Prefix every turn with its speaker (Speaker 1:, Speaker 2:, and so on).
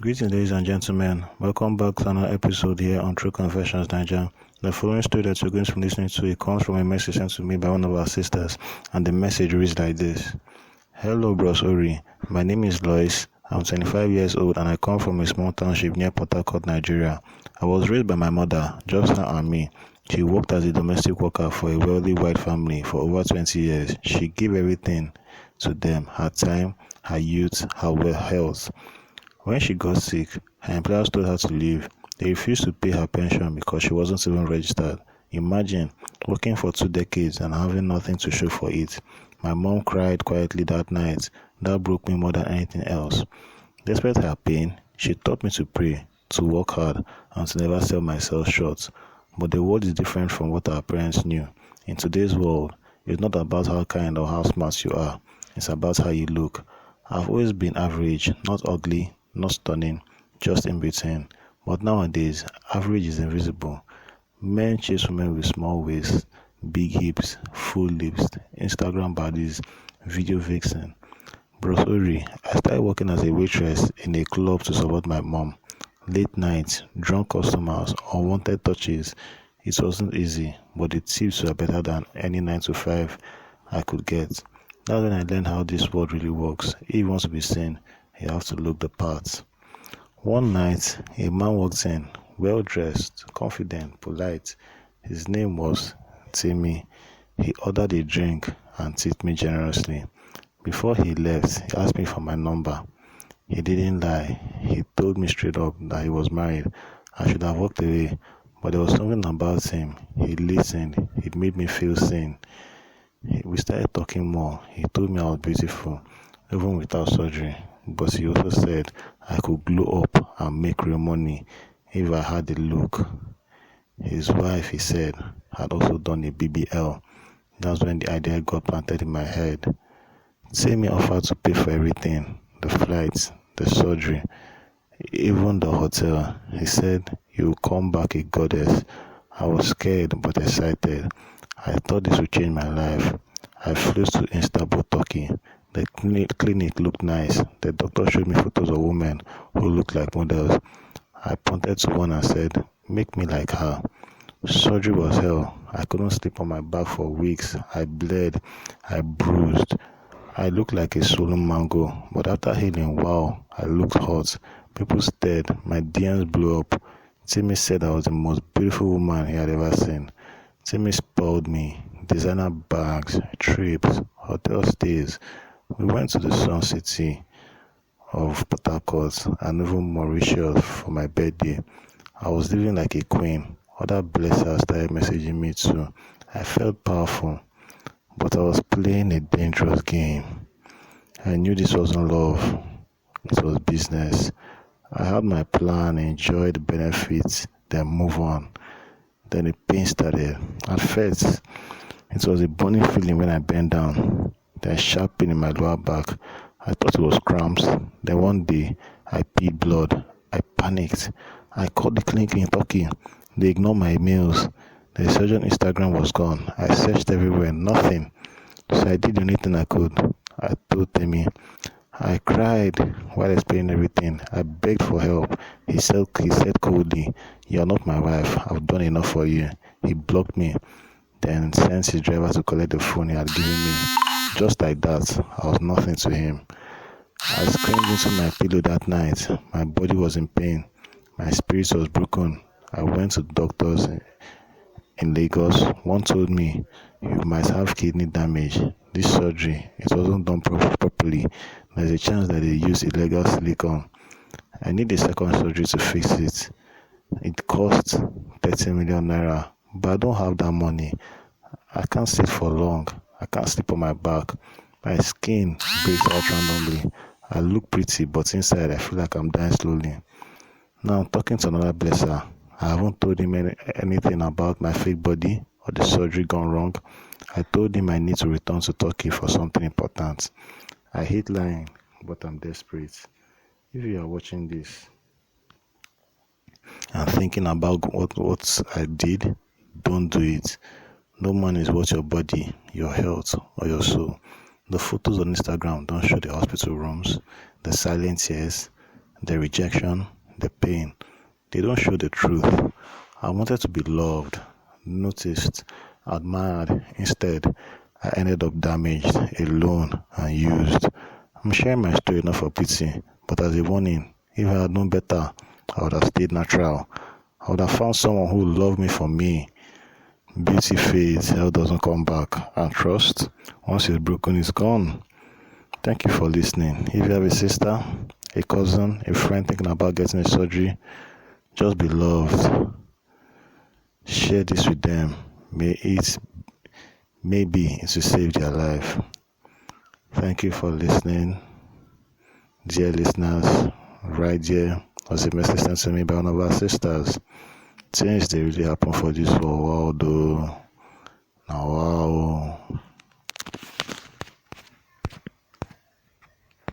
Speaker 1: Greetings, ladies and gentlemen. Welcome back to another episode here on True Confessions, Naija. The following story that you're going to be listening to it comes from a message sent to me by one of our sisters, and the message reads like this. Hello, Bros Ori. My name is Lois. I'm 25 years old and I come from a small township near Port Harcourt, Nigeria. I was raised by my mother, just her and me. She worked as a domestic worker for a wealthy white family for over 20 years. She gave everything to them, her time, her youth, her health. When she got sick, her employers told her to leave. They refused to pay her pension because she wasn't even registered. Imagine working for 2 decades and having nothing to show for it. My mom cried quietly that night. That broke me more than anything else. Despite her pain, she taught me to pray, to work hard, and to never sell myself short. But the world is different from what our parents knew. In today's world, it's not about how kind or how smart you are. It's about how you look. I've always been average, not ugly, not stunning, just in between. But nowadays, average is invisible. Men chase women with small waists, big hips, full lips, Instagram bodies, video vixen. Brosori, I started working as a waitress in a club to support my mom. Late nights, drunk customers, unwanted touches. It wasn't easy, but the tips were better than any 9 to 5 I could get. That's when I learned how this world really works. If you want to be seen, you have to look the part. One night, a man walked in, well-dressed, confident, polite. His name was Timmy. He ordered a drink and tipped me generously. Before he left, he asked me for my number. He didn't lie. He told me straight up that he was married. I should have walked away, but there was something about him. He listened. It made me feel seen. We started talking more. He told me I was beautiful, even without surgery. But he also said I could glow up and make real money if I had the look. His wife, he said, had also done a BBL. That's when the idea got planted in my head. Timmy offered to pay for everything, the flights, the surgery, even the hotel. He said he would come back a goddess. I was scared but excited. I thought this would change my life. I flew to Istanbul, Turkey. The clinic looked nice. The doctor showed me photos of women who looked like models. I pointed to one and said, "Make me like her." Surgery was hell. I couldn't sleep on my back for weeks. I bled. I bruised. I looked like a swollen mango. But after healing, wow, I looked hot. People stared. My DMs blew up. Timmy said I was the most beautiful woman he had ever seen. Timmy spoiled me. Designer bags, trips, hotel stays. We went to the Sun City of Port Harcourt and even Mauritius for my birthday. I was living like a queen. Other blessers started messaging me too. I felt powerful, but I was playing a dangerous game. I knew this wasn't love. It was business. I had my plan, enjoyed the benefits, then move on. Then the pain started. At first, it was a burning feeling when I bent down. Then a sharp pain in my lower back. I thought it was cramps. Then one day, I peed blood. I panicked. I called the clinic in Turkey. They ignored my emails. The surgeon Instagram was gone. I searched everywhere. Nothing. So I did the only thing I could. I told Timmy. I cried while explaining everything. I begged for help. He said coldly, "You're not my wife. I've done enough for you." He blocked me. Then sent his driver to collect the phone he had given me. Just like that, I was nothing to him. I screamed into my pillow that night. My body was in pain. My spirit was broken. I went to doctors in Lagos. One told me, "You might have kidney damage. This surgery, it wasn't done properly. There's a chance that they used illegal silicone. I need a second surgery to fix it. It costs 30 million naira. But I don't have that money. I can't sit for long. I can't sleep on my back. My skin breaks out randomly. I look pretty, but inside I feel like I'm dying slowly." Now I'm talking to another blesser. I haven't told him anything about my fake body or the surgery gone wrong. I told him I need to return to Turkey for something important. I hate lying, but I'm desperate. If you are watching this and thinking about what I did, don't do it. No man is worth your body, your health, or your soul. The photos on Instagram don't show the hospital rooms, the silent tears, the rejection, the pain. They don't show the truth. I wanted to be loved, noticed, admired. Instead, I ended up damaged, alone, and used. I'm sharing my story not for pity, but as a warning. If I had known better, I would have stayed natural. I would have found someone who would love me for me. Beauty fades, health doesn't come back, and trust, once it's broken, it's gone. Thank you for listening. If you have a sister, a cousin, a friend thinking about getting a surgery, just be loved. Share this with them. Maybe it will save their life. Thank you for listening. Dear listeners, right here was a message sent to me by one of our sisters. Things they really happen for this world though. Now wow.